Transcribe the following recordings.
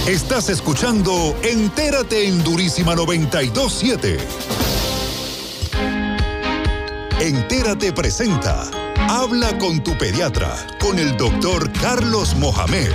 Estás escuchando Entérate en Durísima 92.7. Entérate presenta Habla con tu pediatra, con el doctor Carlos Mohamed.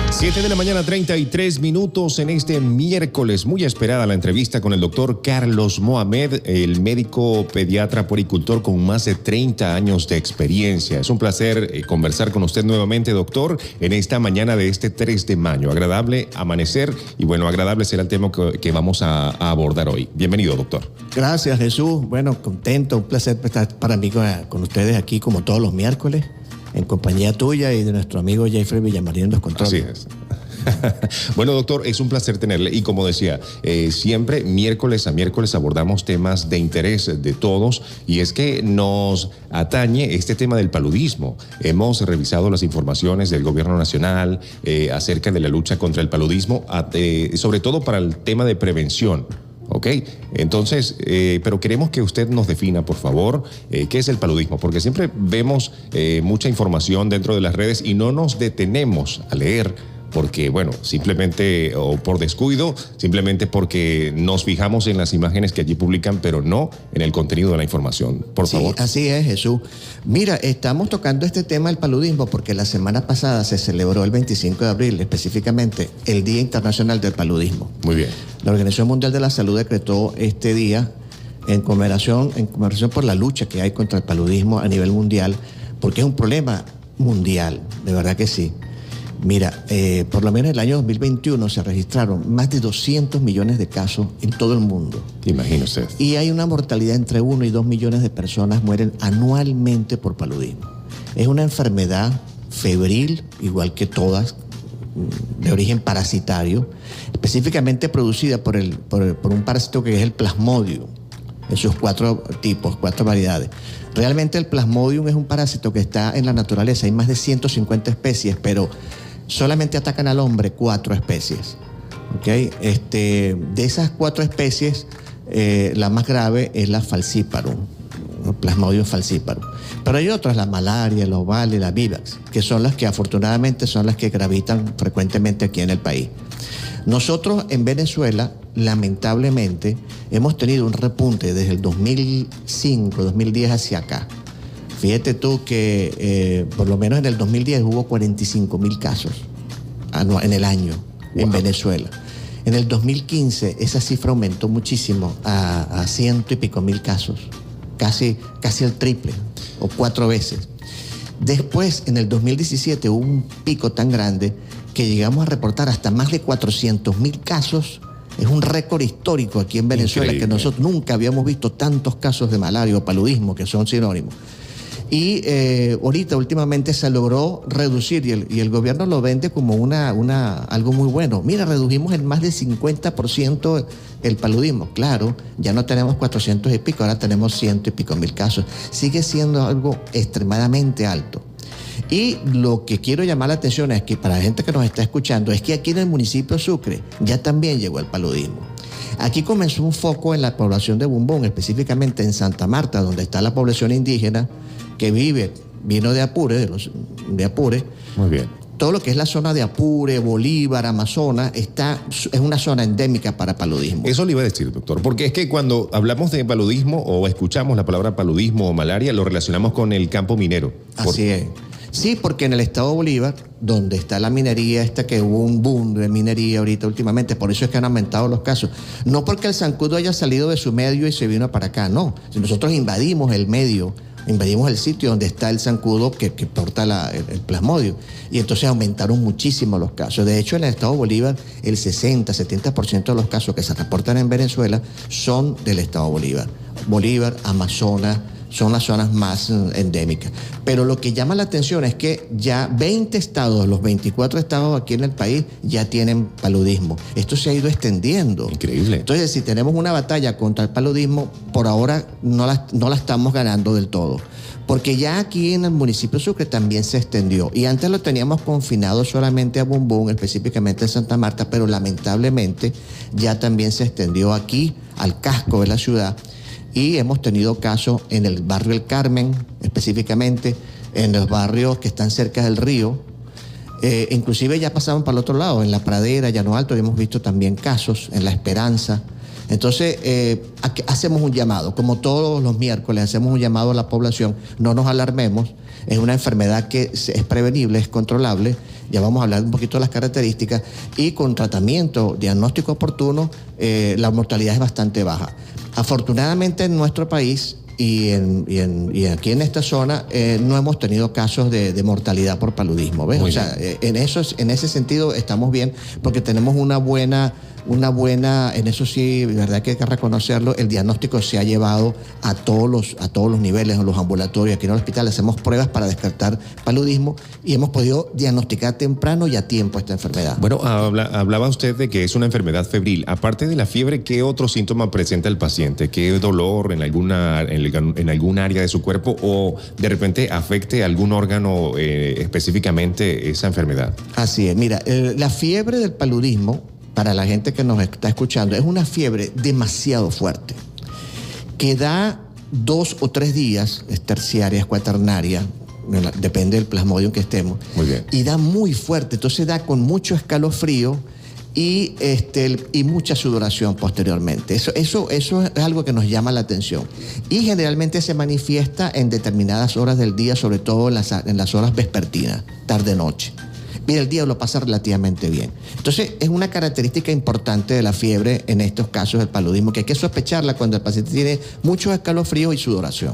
7 de la mañana, 33 minutos en este miércoles. Muy esperada la entrevista con el doctor Carlos Mohamed, el médico pediatra puericultor con más de 30 años de experiencia. Es un placer conversar con usted nuevamente, doctor, en esta mañana de este 3 de mayo. Agradable amanecer y bueno, agradable será el tema que vamos a abordar hoy. Bienvenido, doctor. Gracias, Jesús. Bueno, contento, un placer estar para mí con ustedes aquí como todos los miércoles, en compañía tuya y de nuestro amigo Jeffrey Villamarín en los controles. Así es. Bueno, doctor, es un placer tenerle y como decía, siempre miércoles a miércoles abordamos temas de interés de todos y es que nos atañe este tema del paludismo. Hemos revisado las informaciones del gobierno nacional acerca de la lucha contra el paludismo, sobre todo para el tema de prevención. Ok, entonces, pero queremos que usted nos defina, por favor, qué es el paludismo, porque siempre vemos mucha información dentro de las redes y no nos detenemos a leer porque, bueno, simplemente o por descuido, simplemente porque nos fijamos en las imágenes que allí publican, pero no en el contenido de la información. Por favor. Sí, así es, Jesús. Mira, estamos tocando este tema del paludismo porque la semana pasada se celebró el 25 de abril, específicamente el Día Internacional del Paludismo. Muy bien. La Organización Mundial de la Salud decretó este día en conmemoración por la lucha que hay contra el paludismo a nivel mundial, porque es un problema mundial, de verdad que sí. Mira, por lo menos en el año 2021 se registraron más de 200 millones de casos en todo el mundo. Imagínese. Y hay una mortalidad entre 1 y 2 millones de personas mueren anualmente por paludismo. Es una enfermedad febril, igual que todas, de origen parasitario, específicamente producida por un parásito que es el Plasmodium, en sus 4 tipos, 4 variedades. Realmente el Plasmodium es un parásito que está en la naturaleza, hay más de 150 especies, pero solamente atacan al hombre 4 especies. ¿Okay? De esas 4 especies, la más grave es la falciparum, Plasmodium falciparum. Pero hay otras, la malaria, el oval y la vivax, que son las que afortunadamente son las que gravitan frecuentemente aquí en el país. Nosotros en Venezuela, lamentablemente, hemos tenido un repunte desde el 2005, 2010 hacia acá. Fíjate tú que por lo menos en el 2010 hubo 45,000 casos en el año en Venezuela. En el 2015 esa cifra aumentó muchísimo a 100 y pico mil casos, casi el triple o 4 veces. Después, en el 2017 hubo un pico tan grande que llegamos a reportar hasta más de 400,000 casos. Es un récord histórico aquí en Venezuela. Increíble. Que nosotros nunca habíamos visto tantos casos de malaria o paludismo, que son sinónimos. Y ahorita últimamente se logró reducir y el gobierno lo vende como algo muy bueno. Mira, redujimos en más de 50% el paludismo. Claro, ya no tenemos 400 y pico, ahora tenemos 100 y pico mil casos. Sigue siendo algo extremadamente alto. Y lo que quiero llamar la atención es que para la gente que nos está escuchando, es que aquí en el municipio de Sucre ya también llegó el paludismo. Aquí comenzó un foco en la población de Bumbón, específicamente en Santa Marta, donde está la población indígena que vino de Apure, de Apure. Muy bien. Todo lo que es la zona de Apure, Bolívar, Amazonas, es una zona endémica para paludismo. Eso le iba a decir, doctor, porque es que cuando hablamos de paludismo o escuchamos la palabra paludismo o malaria, lo relacionamos con el campo minero. Así es. Sí, porque en el estado de Bolívar, donde está la minería, que hubo un boom de minería ahorita últimamente, por eso es que han aumentado los casos. No porque el zancudo haya salido de su medio y se vino para acá, no. Si nosotros invadimos el medio, invadimos el sitio donde está el zancudo que porta el plasmodio, y entonces aumentaron muchísimo los casos. De hecho, en el estado de Bolívar, el 60-70% de los casos que se reportan en Venezuela son del estado de Bolívar. Bolívar, Amazonas, son las zonas más endémicas. Pero lo que llama la atención es que ya 20 estados, los 24 estados aquí en el país, ya tienen paludismo. Esto se ha ido extendiendo. Increíble. Entonces, si tenemos una batalla contra el paludismo, por ahora no la estamos ganando del todo. Porque ya aquí en el municipio de Sucre también se extendió. Y antes lo teníamos confinado solamente a Bumbún, específicamente en Santa Marta, pero lamentablemente ya también se extendió aquí, al casco de la ciudad. Y hemos tenido casos en el barrio El Carmen, específicamente, en los barrios que están cerca del río, Inclusive ya pasaron para el otro lado, en La Pradera, Llano Alto, hemos visto también casos, en La Esperanza. Entonces, hacemos un llamado, como todos los miércoles, hacemos un llamado a la población, no nos alarmemos, es una enfermedad que es prevenible, es controlable, ya vamos a hablar un poquito de las características, y con tratamiento, diagnóstico oportuno, la mortalidad es bastante baja. Afortunadamente en nuestro país y aquí en esta zona no hemos tenido casos de mortalidad por paludismo, ¿ves? Muy o sea, en ese sentido estamos bien porque tenemos una buena, en eso sí, verdad que hay que reconocerlo, el diagnóstico se ha llevado a todos los niveles, en los ambulatorios, aquí en el hospital hacemos pruebas para descartar paludismo y hemos podido diagnosticar temprano y a tiempo esta enfermedad. Bueno, hablaba usted de que es una enfermedad febril. Aparte de la fiebre, ¿qué otro síntoma presenta el paciente? ¿Qué dolor en algún área de su cuerpo o de repente afecte algún órgano específicamente esa enfermedad? Así es, mira, la fiebre del paludismo, para la gente que nos está escuchando, es una fiebre demasiado fuerte, que da 2 o 3 días, es terciaria, es cuaternaria, depende del plasmodium que estemos. Muy bien. Y da muy fuerte, entonces da con mucho escalofrío y mucha sudoración posteriormente. Eso es algo que nos llama la atención. Y generalmente se manifiesta en determinadas horas del día, sobre todo en las horas vespertinas, tarde-noche. Y el día lo pasa relativamente bien. Entonces, es una característica importante de la fiebre en estos casos del paludismo, que hay que sospecharla cuando el paciente tiene mucho escalofrío y sudoración.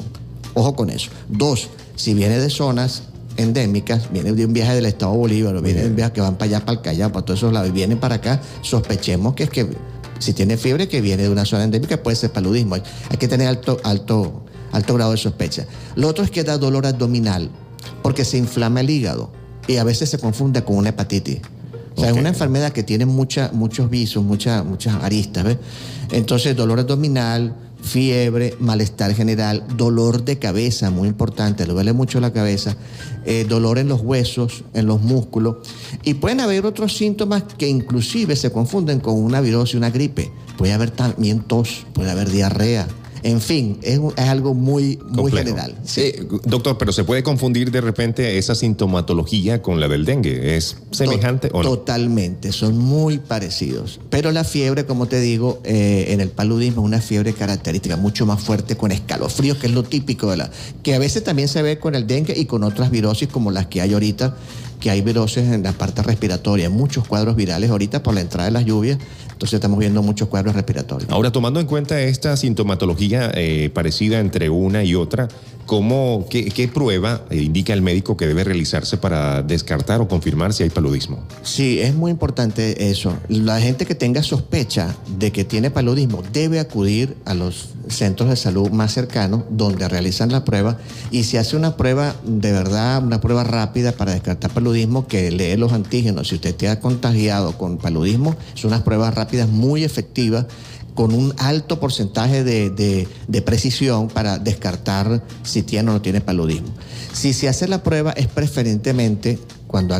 Ojo con eso. 2, si viene de zonas endémicas, viene de un viaje del estado Bolívar, o viene de un viaje que van para allá, para el Callao, para todos esos lados, y vienen para acá, sospechemos que si tiene fiebre, que viene de una zona endémica, puede ser paludismo. Hay que tener alto grado de sospecha. Lo otro es que da dolor abdominal, porque se inflama el hígado. Y a veces se confunde con una hepatitis. O sea, es una enfermedad que tiene muchos visos, muchas aristas, ¿ves? Entonces, dolor abdominal, fiebre, malestar general, dolor de cabeza, muy importante, le duele mucho la cabeza, dolor en los huesos, en los músculos. Y pueden haber otros síntomas que inclusive se confunden con una virosis, una gripe. Puede haber también tos, puede haber diarrea. En fin, es algo muy general. Sí. Doctor, pero ¿se puede confundir de repente esa sintomatología con la del dengue? ¿Es semejante o no? Totalmente, son muy parecidos. Pero la fiebre, como te digo, en el paludismo es una fiebre característica, mucho más fuerte, con escalofríos, que es lo típico que a veces también se ve con el dengue y con otras virosis como las que hay ahorita, que hay virosis en la parte respiratoria, muchos cuadros virales ahorita por la entrada de las lluvias, entonces estamos viendo muchos cuadros respiratorios. Ahora, tomando en cuenta esta sintomatología parecida entre una y otra, ¿qué prueba indica el médico que debe realizarse para descartar o confirmar si hay paludismo? Sí, es muy importante eso. La gente que tenga sospecha de que tiene paludismo debe acudir a los centros de salud más cercanos donde realizan la prueba y se hace una prueba de verdad, una prueba rápida para descartar paludismo que lee los antígenos. Si usted está contagiado con paludismo, son unas pruebas rápidas muy efectivas con un alto porcentaje de precisión para descartar si tiene o no tiene paludismo. Si se hace la prueba es preferentemente cuando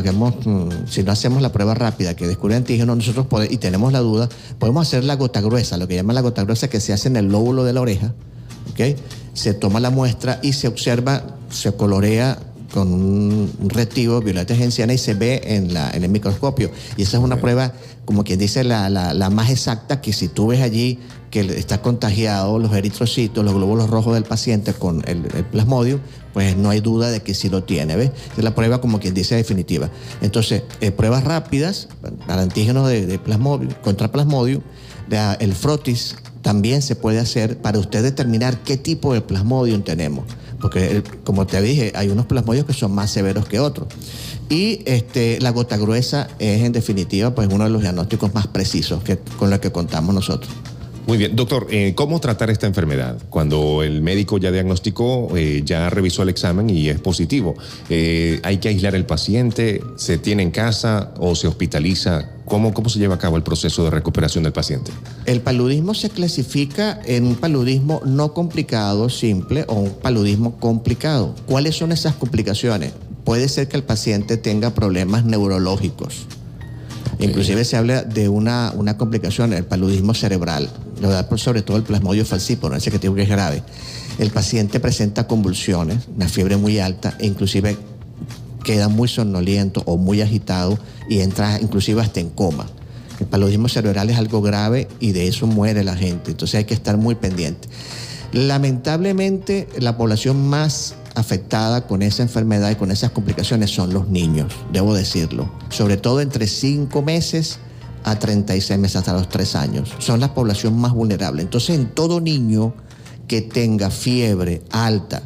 si no hacemos la prueba rápida que descubre antígeno, nosotros y tenemos la duda, podemos hacer la gota gruesa, lo que llaman la gota gruesa, que se hace en el lóbulo de la oreja, ¿okay? Se toma la muestra y se observa, se colorea con un reactivo violeta genciana y se ve en el microscopio. Y esa es una prueba, como quien dice, la más exacta, que si tú ves allí que está contagiado los eritrocitos, los glóbulos rojos del paciente con el plasmodium, pues no hay duda de que sí lo tiene, ¿ves? Es la prueba, como quien dice, definitiva. Entonces, pruebas rápidas para antígenos de plasmodium, contra plasmodium, el frotis también se puede hacer para usted determinar qué tipo de plasmodium tenemos. Porque, como te dije, hay unos plasmodios que son más severos que otros. Y la gota gruesa es, en definitiva, pues uno de los diagnósticos más precisos con los que contamos nosotros. Muy bien. Doctor, ¿cómo tratar esta enfermedad? Cuando el médico ya diagnosticó, ya revisó el examen y es positivo, ¿hay que aislar al paciente? ¿Se tiene en casa o se hospitaliza? ¿Cómo se lleva a cabo el proceso de recuperación del paciente? El paludismo se clasifica en un paludismo no complicado, simple, o un paludismo complicado. ¿Cuáles son esas complicaciones? Puede ser que el paciente tenga problemas neurológicos. Inclusive se habla de una complicación, el paludismo cerebral, lo da sobre todo el plasmodio falciparum, ese que digo que es grave. El paciente presenta convulsiones, una fiebre muy alta e inclusive queda muy somnoliento o muy agitado y entra inclusive hasta en coma. El paludismo cerebral es algo grave y de eso muere la gente, entonces hay que estar muy pendiente. Lamentablemente, la población más afectada con esa enfermedad y con esas complicaciones son los niños, debo decirlo, sobre todo entre 5 meses a 36 meses, hasta los 3 años. Son la población más vulnerable. Entonces, en todo niño que tenga fiebre alta,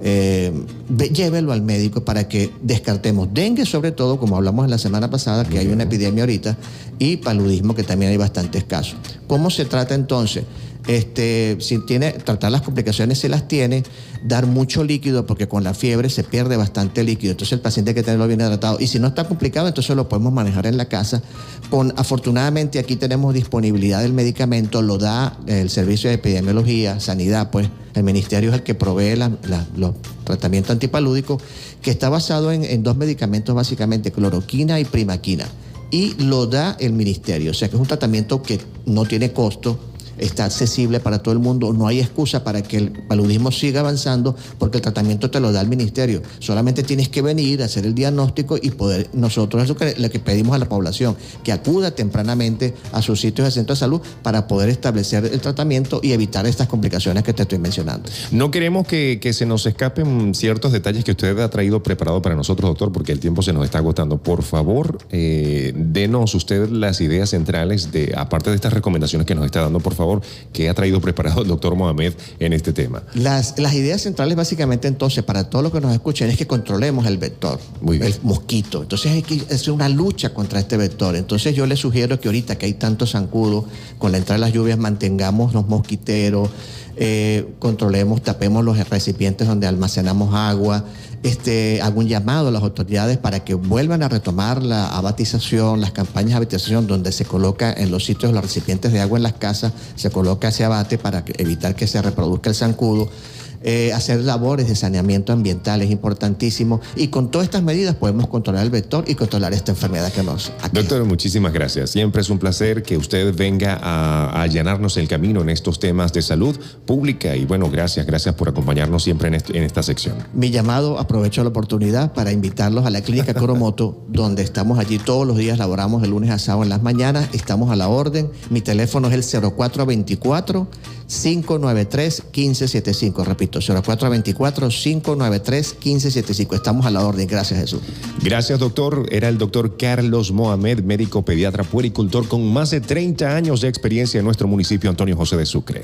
llévelo al médico para que descartemos dengue, sobre todo, como hablamos en la semana pasada, que hay una epidemia ahorita, y paludismo, que también hay bastantes casos. ¿Cómo se trata entonces? Si tratar las complicaciones, si las tiene, dar mucho líquido, porque con la fiebre se pierde bastante líquido, entonces el paciente hay que tenerlo bien hidratado, y si no está complicado, entonces lo podemos manejar en la casa. Afortunadamente aquí tenemos disponibilidad del medicamento, lo da el servicio de epidemiología, sanidad, pues el ministerio es el que provee los tratamientos antipalúdicos, que está basado en 2 medicamentos básicamente, cloroquina y primaquina, y lo da el ministerio, o sea que es un tratamiento que no tiene costo, está accesible para todo el mundo, no hay excusa para que el paludismo siga avanzando, porque el tratamiento te lo da el ministerio. Solamente tienes que venir a hacer el diagnóstico y poder, nosotros, eso es lo que pedimos a la población, que acuda tempranamente a sus sitios de centro de salud para poder establecer el tratamiento y evitar estas complicaciones que te estoy mencionando. No queremos que se nos escapen ciertos detalles que usted ha traído preparado para nosotros, doctor, porque el tiempo se nos está agotando. Por favor, denos usted las ideas centrales, aparte de estas recomendaciones que nos está dando, por favor, que ha traído preparado el doctor Mohamed en este tema. Las ideas centrales básicamente entonces para todos los que nos escuchen es que controlemos el vector, el mosquito. Entonces hay que hacer una lucha contra este vector. Entonces yo les sugiero que ahorita que hay tanto zancudo, con la entrada de las lluvias mantengamos los mosquiteros, controlemos, tapemos los recipientes donde almacenamos agua. Hago un llamado a las autoridades para que vuelvan a retomar la abatización, las campañas de abatización, donde se coloca en los sitios, los recipientes de agua en las casas, se coloca ese abate para evitar que se reproduzca el zancudo. Hacer labores de saneamiento ambiental es importantísimo, y con todas estas medidas podemos controlar el vector y controlar esta enfermedad que nos aqueja. Doctor, muchísimas gracias. Siempre es un placer que usted venga a allanarnos el camino en estos temas de salud pública, y bueno, gracias por acompañarnos siempre en esta sección. Mi llamado, aprovecho la oportunidad para invitarlos a la Clínica Coromoto, donde estamos allí todos los días, laboramos de lunes a sábado en las mañanas, estamos a la orden. Mi teléfono es el 0424-593-1575, repito, 0424-593-1575. Estamos a la orden. Gracias, Jesús. Gracias, doctor. Era el doctor Carlos Mohamed, médico pediatra puericultor con más de 30 años de experiencia en nuestro municipio Antonio José de Sucre.